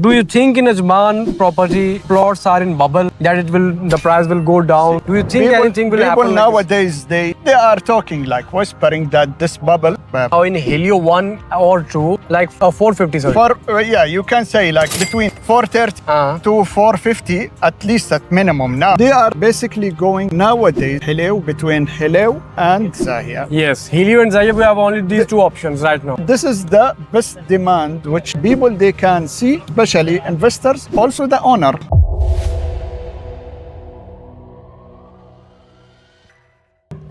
Do you think in Ajman property plots are in bubble that the price will go down? Do you think anything will happen? People nowadays they are talking like whispering that this bubble. Now in Helio 1 or 2, like 450, sorry. Yeah, you can say like between 430 to 450 at least at minimum. Now they are basically going nowadays between Helio and Zahia. Yes, Helio and Zahia, we have only these two options right now. This is the best demand which people they can see, especially investors, also the owner.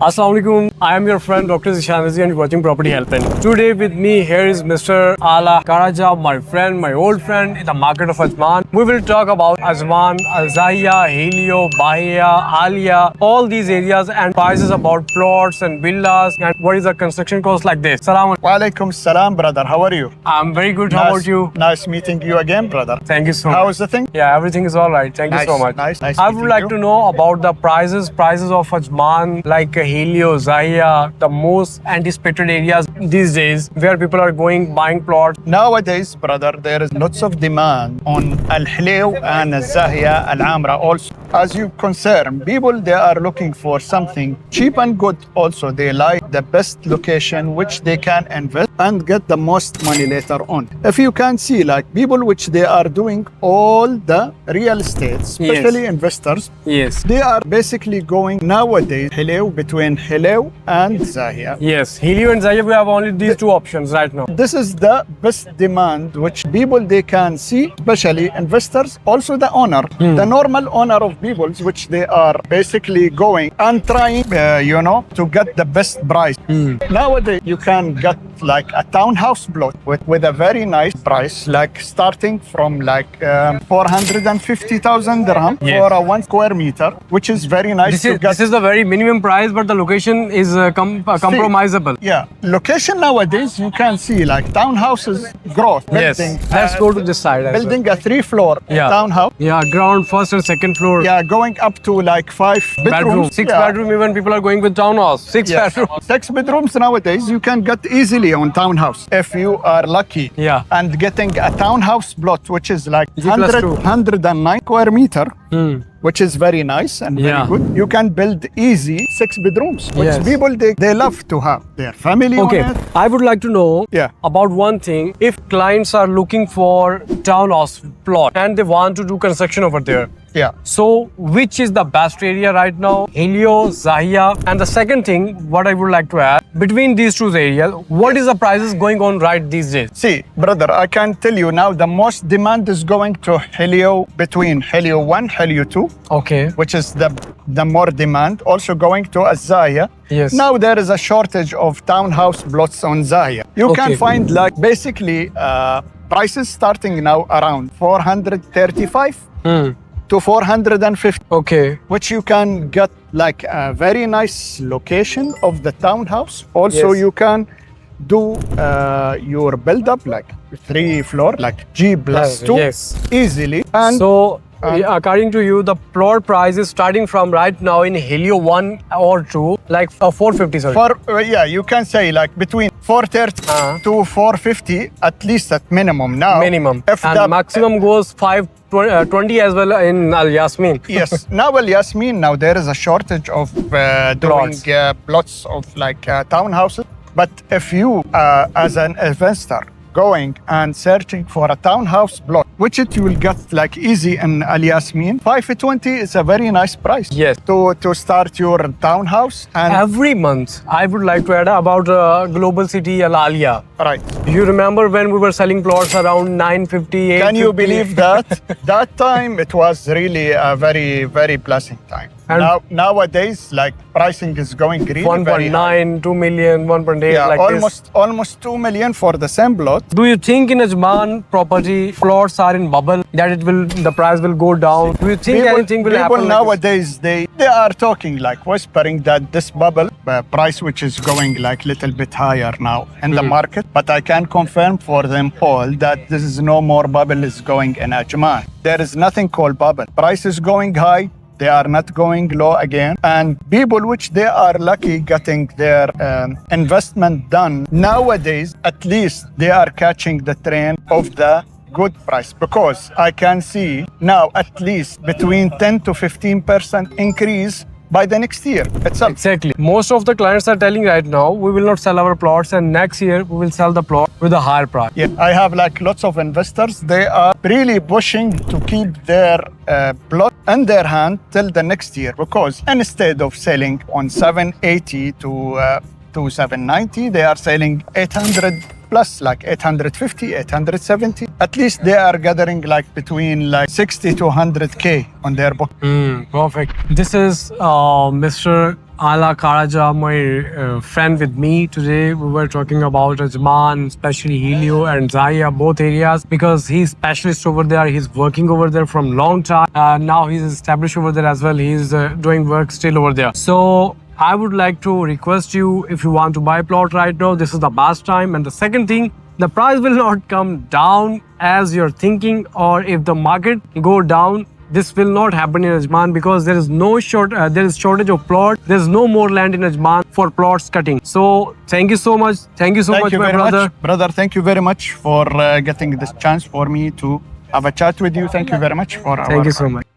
Assalamu alaikum. I am your friend Dr. Zishan and you're watching Property Helpline. Today with me here is Mr. Ala Karaja, my friend, my old friend in the market of Ajman. We will talk about Ajman, Zahia, Helio, Bahia, Alia, all these areas and prices about plots and villas and what is the construction cost like this. Salaam alaikum. Wa alaikum salam, brother. How are you? I'm very good. How about you? Nice meeting you again, brother. Thank you so much. How is the thing? Yeah, everything is all right. Thank you so much. Nice I would like to know about the prices of Ajman, like Helio, Zahia, the most anticipated areas these days where people are going buying plots. Nowadays, brother, there is lots of demand on Al-Helio and Zahia, Al-Amra also. As you concern, people, they are looking for something cheap and good also. They like the best location which they can invest and get the most money later on. If you can see, like people which they are doing all the real estate, especially investors, they are basically going nowadays between Helio and Zahia. Yes, Helio and Zahia, we have only these two options right now. This is the best demand which people they can see, especially investors, also the owner, the normal owner of people, which they are basically going and trying, to get the best price. Nowadays, you can get like a townhouse plot with a very nice price, like starting from like 450,000 dirham for a 1 square meter, which is very nice. This is the very minimum price, but the location is compromisable. Yeah, location nowadays you can see like townhouses growth. Building, let's go to this side. Building a 3-floor townhouse. Yeah, ground, first and second floor. Yeah, going up to like 5 bedrooms. 6 bedroom, even people are going with townhouse. 6 bedrooms. 6 bedrooms nowadays you can get easily on townhouse if you are lucky. Yeah. And getting a townhouse plot which is like 109 square meter. Which is very nice and very good. You can build easy 6 bedrooms, which people they love to have their family. Okay, on it. I would like to know about one thing. If clients are looking for townhouse plot and they want to do construction over there, so which is the best area right now? Helio, Zahia, and the second thing, what I would like to add, between these two areas, what is the prices going on right these days? See, brother, I can tell you now the most demand is going to Helio, between Helio 1, Helio 2. Okay. Which is the more demand. Also going to Zahia. Yes. Now there is a shortage of townhouse plots on Zahia. You can find like basically prices starting now around 435 to 450. Okay. Which you can get like a very nice location of the townhouse. Also you can do your build up like 3-floor, like G+2 easily. And so according to you, the plot price is starting from right now in Helio 1 or 2, like 450, sorry. Yeah, you can say like between 430 to 450 at least at minimum now. Minimum. And the maximum goes 520 as well in Al Yasmin. Yes. Now Al Yasmin, now there is a shortage of doing plots of like townhouses. But if you as an investor going and searching for a townhouse block, which you will get like easy in Al Yasmin, 520 is a very nice price. Yes. To start your townhouse. And every month, I would like to add about Global City Al Alia. Right. You remember when we were selling plots around 950, 850? Can you believe that? That time it was really a very, very pleasant time. And nowadays, like pricing is going really 1.9, 2 million, 1.8, like almost 2 million for the same plot. Do you think in Ajman property plots are in bubble that the price will go down? Do you think anything will happen? People nowadays they are talking like whispering that this bubble price which is going like little bit higher now in the market. But I can confirm for them all that this is no more bubble is going in Ajman. There is nothing called bubble. Price is going high. They are not going low again. And people which they are lucky getting their investment done nowadays, at least they are catching the trend of the good price, because I can see now at least between 10 to 15% increase by the next year itself. Exactly. Most of the clients are telling right now, we will not sell our plots, and next year we will sell the plot with a higher price. Yeah, I have like lots of investors. They are really pushing to keep their plot in their hand till the next year, because instead of selling on 780 to 790, they are selling 800 plus, like 850, 870. At least they are gathering like between like 60 to 100K on their book. Perfect. This is Mr. Ala Karaja, my friend with me. Today we were talking about Ajman, especially Helio and Zaya, both areas, because he's specialist over there. He's working over there from long time. Now he's established over there as well. He's doing work still over there. So I would like to request you, if you want to buy a plot right now, this is the best time. And the second thing, the price will not come down as you're thinking, or if the market go down, this will not happen in Ajman, because there is no there is shortage of plot. There's no more land in Ajman for plots cutting. So thank you so much. Thank you so much, my brother. Brother, thank you very much for getting this chance for me to have a chat with you. Thank you very much for Thank you so much.